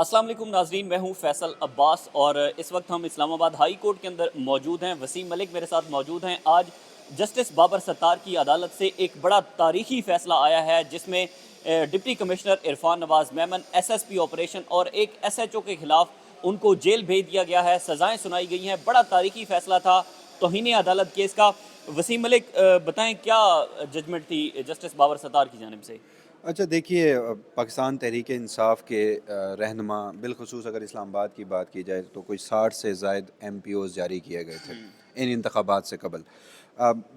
अस्सलाम वालेकुम नाजरीन, मैं हूं फैसल अब्बास और इस वक्त हम इस्लामाबाद हाई कोर्ट के अंदर मौजूद हैं। वसीम मलिक मेरे साथ मौजूद हैं। आज जस्टिस बाबर सत्तार की अदालत से एक बड़ा तारीखी फ़ैसला आया है जिसमें deputy commissioner Irfan Nawaz Memon SSP operation और एक SHO के ख़िलाफ़ उनको जेल भेज दिया गया है, सज़ाएँ सुनाई गई हैं। बड़ा तारीखी फ़ैसला था तौहीन अदालत केस का। वसीम मलिक, बताएँ क्या जजमेंट थी जस्टिस बाबर सत्तार की जानिब से? अच्छा देखिए, पाकिस्तान तहरीक इंसाफ के रहनुमा बिलखुसूस अगर इस्लामाबाद की बात की जाए तो कोई 60 से ज़ायद MPOs जारी किए गए थे इन इंतखाबात से कबल।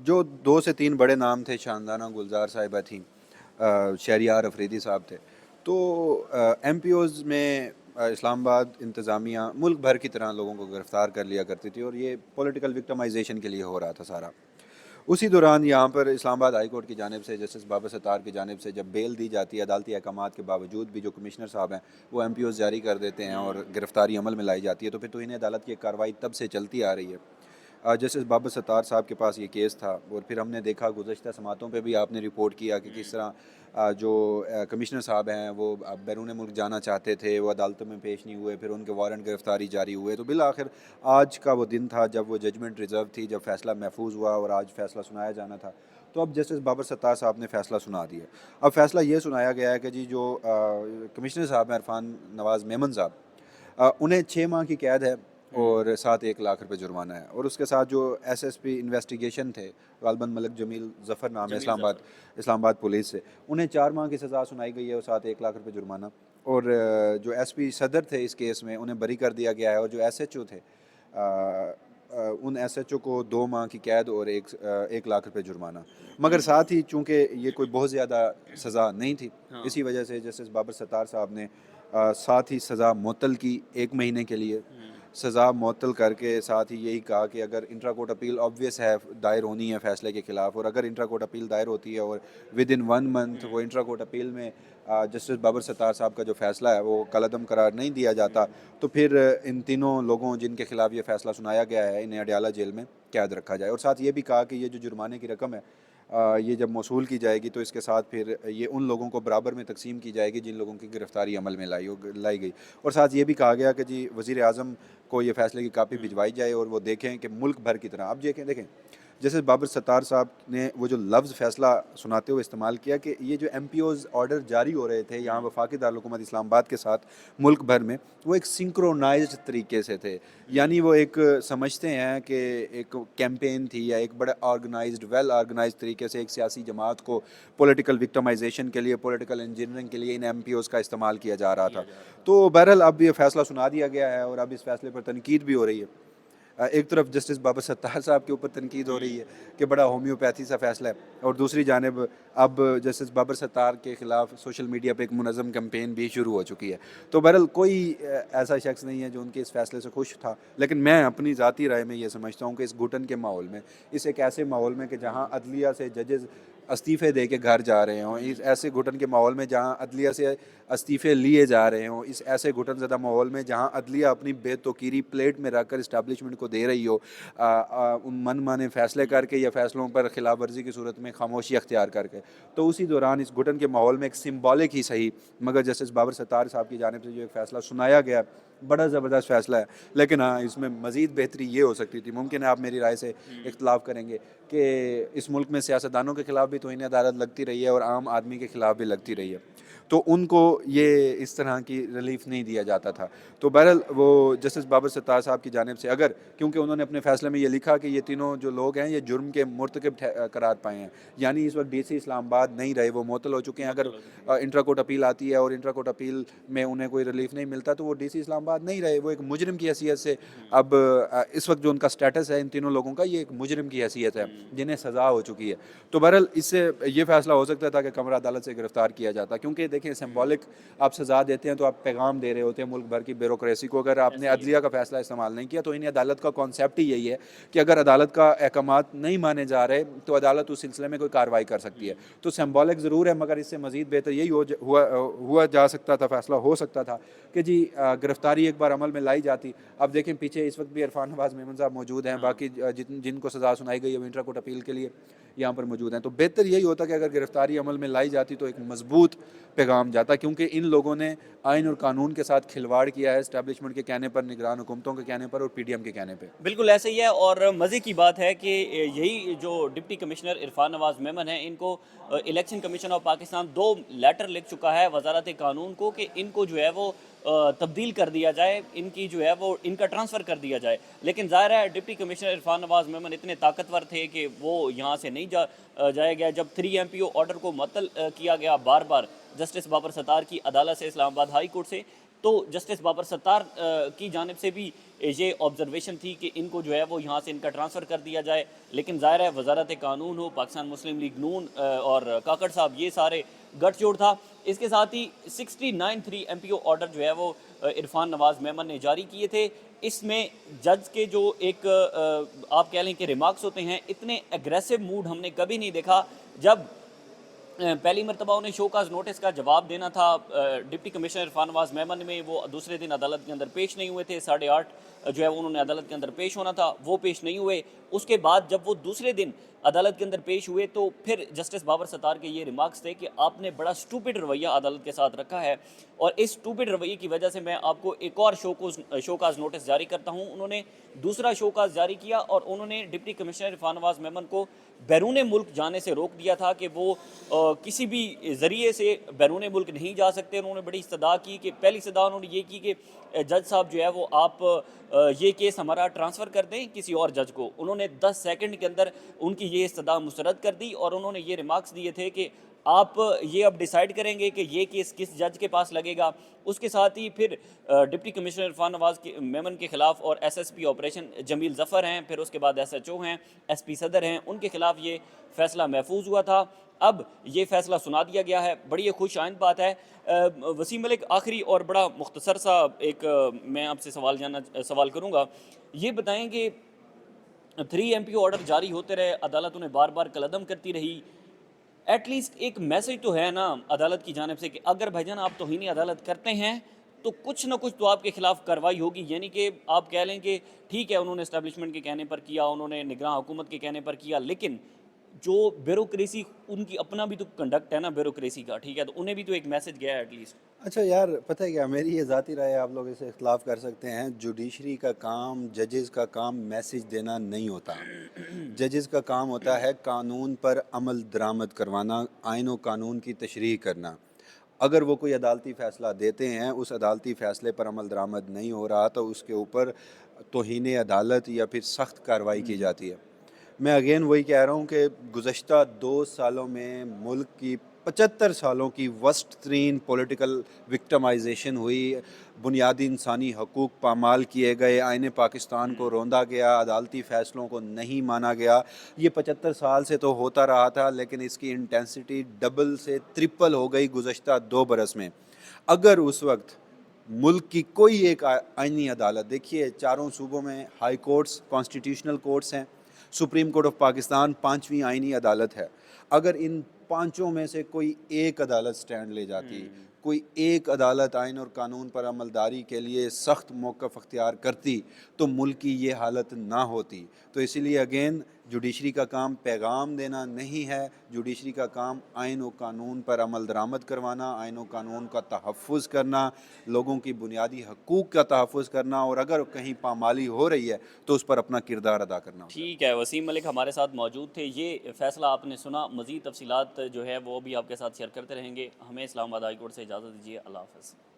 जो 2 से 3 बड़े नाम थे, शानदाना गुलजार साहिबा थी, शहरियार अफरीदी साहब थे। तो MPOs में इस्लामाबाद इंतज़ामिया मुल्क भर की तरह लोगों को गिरफ़्तार कर लिया करती थी और ये पॉलिटिकल विक्टिमाइजेशन के लिए हो रहा था सारा। उसी दौरान यहाँ पर इस्लामाबाद हाई कोर्ट की जानिब से जस्टिस बाबर सत्तार की जानिब से जब बेल दी जाती है, अदालती अहकामात के बावजूद भी जो कमिश्नर साहब हैं वो MPOs जारी कर देते हैं और गिरफ्तारी अमल में लाई जाती है, तो फिर तो इन्हें अदालत की कार्रवाई तब से चलती आ रही है। जस्टिस बाबर सत्तार साहब के पास ये केस था और फिर हमने देखा गुज़श्ता समातों पे भी आपने रिपोर्ट किया कि किस तरह जो कमिश्नर साहब हैं वो बैरून मुल्क जाना चाहते थे, वो अदालतों में पेश नहीं हुए, फिर उनके वारंट गिरफ्तारी जारी हुए। तो बिल आखिर आज का वो दिन था जब वो जजमेंट रिज़र्व थी, जब फ़ैसला महफूज हुआ और आज फ़ैसला सुनाया जाना था। तो अब जस्टिस बाबर सत्तार साहब ने फ़ैसला सुना दिया। अब फ़ैसला ये सुनाया गया है कि जी जो कमिश्नर साहब हैं इरफान नवाज़ मेमन साहब, उन्हें 6 माह की कैद है और साथ 1 लाख रुपए जुर्माना है और उसके साथ जो SSP इन्वेस्टिगेशन थे, गालबन मलिक जमील ज़फ़र नाम है जमील ज़फ़र। इस्लामाबाद पुलिस से, उन्हें 4 माह की सज़ा सुनाई गई है और साथ 1 लाख रुपए जुर्माना। और जो SP सदर थे इस केस में उन्हें बरी कर दिया गया है और जो SHO थे उन SHO को 2 माह की कैद और 1 लाख रुपए जुर्माना। मगर साथ ही चूँकि ये कोई बहुत ज़्यादा सज़ा नहीं थी, हाँ। इसी वजह से जस्टिस बाबर सत्तार साहब ने साथ ही सज़ा मुअत्तल की 1 महीने के लिए। सज़ा मुअत्तल करके साथ ही यही कहा कि अगर इंट्रा कोर्ट अपील ऑब्वियस है दायर होनी है फ़ैसले के ख़िलाफ़, और अगर इंट्रा कोर्ट अपील दायर होती है और विदिन 1 मंथ वो इंट्रा कोर्ट अपील में जस्टिस बाबर सत्तार साहब का जो फ़ैसला है वो कलअदम करार नहीं दिया जाता, तो फिर इन तीनों लोगों जिनके ख़िलाफ़ ये फ़ैसला सुनाया गया है इन्हें अडयाला जेल में कैद रखा जाए। और साथ ये भी कहा कि ये जो जुर्माने की रकम है ये जब मौसूल की जाएगी तो इसके साथ फिर ये उन लोगों को बराबर में तकसीम की जाएगी जिन लोगों की गिरफ़्तारी अमल में लाई गई। और साथ ये भी कहा गया कि जी वज़ीर आज़म को ये फ़ैसले की कापी भिजवाई जाए और वो देखें कि मुल्क भर की तरह अब देखें देखें जैसे बाबर सत्तार साहब ने वो जो लफ्ज़ फ़ैसला सुनाते हुए इस्तेमाल किया कि ये जो MPOs ऑर्डर जारी हो रहे थे यहाँ वफाकी दारुल-हुकूमत इस्लामाबाद के साथ मुल्क भर में, वो एक सिंक्रोनाइज्ड तरीके से थे। यानी वो एक समझते हैं कि एक कैंपेन थी या एक बड़ा ऑर्गेनाइज्ड वेल ऑर्गेनाइज्ड तरीके से एक सियासी जमात को पॉलिटिकल विक्टिमाइजेशन के लिए, पॉलिटिकल इंजीनियरिंग के लिए इन MPOs का इस्तेमाल किया जा रहा था। तो बहरहाल अब ये फ़ैसला सुना दिया गया है और अब इस फ़ैसले पर तनकीद भी हो रही है। एक तरफ जस्टिस बाबर सत्तार साहब के ऊपर तनकीद हो रही है कि बड़ा होम्योपैथी सा फ़ैसला है, और दूसरी जानिब अब जस्टिस बाबर सत्तार के ख़िलाफ़ सोशल मीडिया पे एक मुनज़्ज़म कैंपेन भी शुरू हो चुकी है। तो बहरहाल कोई ऐसा शख्स नहीं है जो उनके इस फ़ैसले से खुश था, लेकिन मैं अपनी ज़ाती राय में ये समझता हूँ कि इस घुटन के माहौल में, इस एक ऐसे माहौल में कि जहाँ अदलिया से जजेज़ इस्तीफ़े दे के घर जा रहे हों, इस ऐसे घुटन के माहौल में जहाँ अदलिया से इस्तीफ़े लिए जा रहे हों, इस ऐसे घुटन ज़दा माहौल में जहाँ अदलिया अपनी बेतौकीरी प्लेट में रख कर इस्टेब्लिशमेंट को दे रही हो, मन माने फ़ैसले करके या फ़ैसलों पर खिलाफ वर्जी की सूरत में खामोशी अख्तियार करके, तो उसी दौरान इस घुटन के माहौल में एक सिम्बॉलिक ही सही मगर जस्टिस बाबर सत्तार साहब की जानिब से जो एक फ़ैसला सुनाया गया, बड़ा ज़बरदस्त फ़ैसला है। लेकिन हाँ, इसमें मज़ीद बेहतरी ये हो सकती थी, मुमकिन है आप मेरी राय से इख्तलाफ करेंगे कि इस मुल्क में सियासतदानों के ख़िलाफ़ भी तौहीन अदालत लगती रही है और आम आदमी के ख़िलाफ़ भी लगती रही है, तो उनको ये इस तरह की रिलीफ नहीं दिया जाता था। तो बहरहाल वो जस्टिस बाबर सत्तार साहब की जानिब से अगर, क्योंकि उन्होंने अपने फ़ैसले में ये लिखा कि ये तीनों जो लोग हैं ये जुर्म के मुर्तकिब करार पाए हैं, यानी इस वक्त DC इस्लामाबाद नहीं रहे, वो मुअत्तल हो चुके हैं। अगर इंट्रा कोर्ट अपील आती है और इंट्रा कोर्ट अपील में उन्हें कोई रिलीफ नहीं मिलता तो वो DC इस्लामाबाद नहीं रहे, वो एक मुजरिम की हैसियत से अब इस वक्त जो उनका स्टेटस है इन तीनों लोगों का, ये एक मुजरिम की हैसियत है जिन्हें सज़ा हो चुकी है। तो बहरहाल इससे ये फ़ैसला हो सकता था कि कमरा अदालत से गिरफ़्तार किया जाता, क्योंकि देखें सिम्बॉलिक आप सज़ा देते हैं तो आप पैगाम दे रहे होते हैं मुल्क भर की ब्यूरोक्रेसी को। अगर आपने अदलिया का फ़ैसला इस्तेमाल नहीं किया तो इन्हें अदालत का कॉन्सेप्ट ही यही है कि अगर अदालत का अहकामात नहीं माने जा रहे तो अदालत उस सिलसिले में कोई कार्रवाई कर सकती है। तो सिम्बॉलिक ज़रूर है, मगर इससे मज़ीद बेहतर यही हुआ जा सकता था, फ़ैसला हो सकता था कि जी गिरफ़्तारी एक बार अमल में लाई जाती। अब देखें पीछे इस वक्त भी इरफान नवाज़ मेमन साहब मौजूद हैं, बाकी जिनको सज़ा सुनाई गई है इंट्रा कोर्ट अपील के लिए यहाँ पर मौजूद हैं। तो बेहतर यही होता कि अगर गिरफ्तारी अमल में लाई जाती तो एक मजबूत पैगाम जाता, क्योंकि इन लोगों ने आइन और कानून के साथ खिलवाड़ किया है, इस्टेब्लिशमेंट के कहने पर, निगरान हुकूमतों के कहने पर और PDM के कहने पर। बिल्कुल ऐसे ही है। और मज़े की बात है कि यही जो डिप्टी कमिश्नर इरफान नवाज़ मेमन हैं, इनको election commission of Pakistan 2 letter लिख चुका है वजारत कानून को कि इनको जो है वो तब्दील कर दिया जाए, इनकी जो है वो इनका ट्रांसफ़र कर दिया जाए। लेकिन ज़ाहिर है डिप्टी कमिश्नर इरफान नवाज़ मेमन इतने ताकतवर थे कि वो यहाँ से नहीं जाया गया। जब 3 MPO ऑर्डर को मुअत्तल किया गया बार बार जस्टिस बाबर सत्तार की अदालत से, इस्लामाबाद हाई कोर्ट से, तो जस्टिस बाबर सत्तार की जानिब से भी ये ऑब्जर्वेशन थी कि इनको जो है वो यहाँ से इनका ट्रांसफ़र कर दिया जाए। लेकिन ज़ाहिर है वजारत कानून हो, पाकिस्तान मुस्लिम लीग नून और काकड़ साहब, ये सारे गठजोड़ था। इसके साथ ही 69 3 MPO ऑर्डर जो है वो इरफान नवाज़ मेमन ने जारी किए थे। इसमें जज के जो एक आप कह लें कि रिमार्क्स होते हैं, इतने एग्रेसिव मूड हमने कभी नहीं देखा। जब पहली मरतबा उन्हें शोकाज नोटिस का जवाब देना था, डिप्टी कमिश्नर इरफान नवाज़ मेमन में वो दूसरे दिन अदालत के अंदर पेश नहीं हुए थे। 8:30 जो है उन्होंने अदालत के अंदर पेश होना था, वो पेश नहीं हुए। उसके बाद जब वो दूसरे दिन अदालत के अंदर पेश हुए तो फिर जस्टिस बाबर सत्तार के ये रिमार्क्स थे कि आपने बड़ा स्टूपिड रवैया अदालत के साथ रखा है और इस स्टूपिड रवैये की वजह से मैं आपको एक और शोकाज नोटिस जारी करता हूँ। उन्होंने दूसरा शोकाज जारी किया और उन्होंने डिप्टी कमिश्नर इरफान नवाज़ मेमन को बैरून मुल्क जाने से रोक दिया था कि वो किसी भी ज़रिए से बैरून मुल्क नहीं जा सकते। उन्होंने बड़ी इस्तदा की कि पहली इस्तदा उन्होंने ये की कि जज साहब जो है वो आप ये केस हमारा ट्रांसफ़र कर दें किसी और जज को। उन्होंने 10 सेकंड के अंदर उनकी ये इस्तदा मुस्तरद कर दी और उन्होंने ये रिमार्क्स दिए थे कि आप ये अब डिसाइड करेंगे कि ये केस किस जज के पास लगेगा। उसके साथ ही फिर डिप्टी कमिश्नर इरफान नवाज़ के मेमन के ख़िलाफ़ और SSP ऑपरेशन जमील ज़फ़र हैं, फिर उसके बाद SHO हैं, SP सदर हैं, उनके ख़िलाफ़ ये फ़ैसला महफूज हुआ था। अब ये फ़ैसला सुना दिया गया है, बड़ी खुश आइंद बात है। वसीम मलिक, आखिरी और बड़ा मुख्तसर सा एक मैं आपसे सवाल करूँगा। ये बताएँ कि 3 MPO ऑर्डर जारी होते रहे, अदालत उन्हें बार बार कलअदम करती रही। एटलीस्ट एक मैसेज तो है ना अदालत की जानिब से कि अगर भाईजान आप तौहीन अदालत करते हैं तो कुछ ना कुछ तो आपके खिलाफ कार्रवाई होगी। यानी कि आप कह लें कि ठीक है उन्होंने इस्टेब्लिशमेंट के कहने पर किया, उन्होंने निगरान हुकूमत के कहने पर किया, लेकिन जो ब्यूरोक्रेसी उनकी अपना भी तो कंडक्ट है ना ब्यूरोक्रेसी का, ठीक है, तो उन्हें भी तो एक मैसेज गया है एटलीस्ट। अच्छा यार, पता है क्या, मेरी ये ज़ाती राय है, आप लोग इसे इख्तलाफ कर सकते हैं। जुडिशरी का काम, जजेस का काम मैसेज देना नहीं होता। जजेस का काम होता है कानून पर अमल दरामद करवाना, आइन और कानून की तशरीह करना। अगर वो कोई अदालती फ़ैसला देते हैं, उस अदालती फ़ैसले पर अमल दरामद नहीं हो रहा तो उसके ऊपर तौहीन अदालत या फिर सख्त कार्रवाई की जाती है। मैं अगेन वही कह रहा हूँ कि गुज़श्ता 2 सालों में मुल्क की 75 सालों की वर्स्ट तरीन पॉलिटिकल विक्टमाइजेशन हुई, बुनियादी इंसानी हकूक़ पामाल किए गए, आईने पाकिस्तान को रौंदा गया, अदालती फ़ैसलों को नहीं माना गया। ये 75 साल से तो होता रहा था, लेकिन इसकी इंटेंसिटी डबल से ट्रिपल हो गई गुज़श्ता 2 बरस में। अगर उस वक्त मुल्क की कोई एक आईनी अदालत, देखिए चारों सूबों में हाई कोर्ट्स, कॉन्स्टिट्यूशनल कोर्ट्स हैं, सुप्रीम कोर्ट ऑफ पाकिस्तान 5वीं आईनी अदालत है। अगर इन पांचों में से कोई एक अदालत स्टैंड ले जाती, कोई एक अदालत आइन और कानून पर अमलदारी के लिए सख्त मौक़िफ़ अख्तियार करती तो मुल्क की ये हालत ना होती। तो इसीलिए अगेन जुडिशरी का काम पैगाम देना नहीं है, जुडिशरी का काम आइन और कानून पर अमल दरामद करवाना, आइन और कानून का तहफ़्फ़ुज़ करना, लोगों की बुनियादी हकूक़ का तहफ़्फ़ुज़ करना, और अगर कहीं पामाली हो रही है तो उस पर अपना किरदार अदा करना। ठीक है, वसीम मलिक हमारे साथ मौजूद थे। ये फ़ैसला आपने सुना, मज़ीद तफ़सीलात जो है वो भी आपके साथ शेयर करते रहेंगे। हमें इस्लामाबाद हाई कोर्ट से इजाज़त दीजिए। अल्लाह हाफ़िज़।